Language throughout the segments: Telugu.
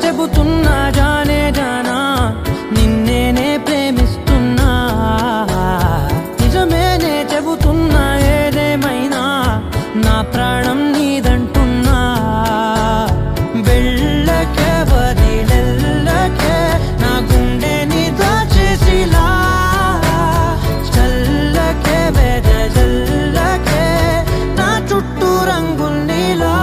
చెబుతున్నా జానే జానా నిన్నేనే ప్రేమిస్తున్నా నిజమేనే చెబుతున్నా ఏదేమైనా నా ప్రాణం నీదంటున్నా వెళ్ళకే వదిలెళ్ళకే నా గుండెని దాచేసిలా చల్లకే వెదజల్లకే నా చుట్టూ రంగుల్నిలా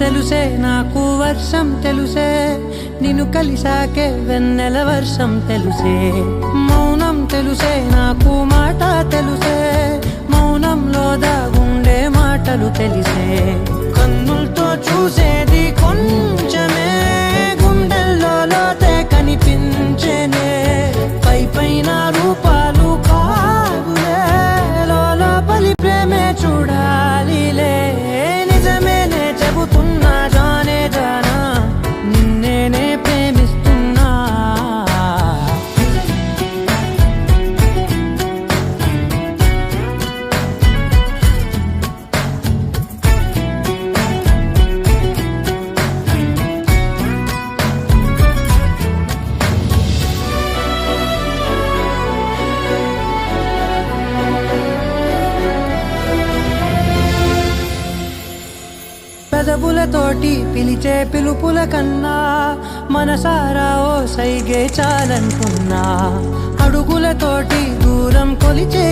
తెలుసే నాకు వర్షం తెలుసే నిన్ను కలిసాకే వెన్నెల వర్షం తెలుసే మౌనం తెలుసే నాకు మాట తెలుసే మౌనంలో దాగుండే మాటలు తెలిసే కన్నులతో చూసేది కొంచెమే గుండెల్లో లోతే కనిపించేనే పై పైన రూపాలు కాదులే లోపలి ప్రేమే చూడాలిలే నిజమేనే చెబుతున్నా జానే జానా నిన్నేనే ప్రేమిస్తున్నా పెదవులతోటి పిలిచే పిలుపుల కన్నా మనసారా ఓ సైగే చాలంటున్నా అడుగులతోటి దూరం కొలిచే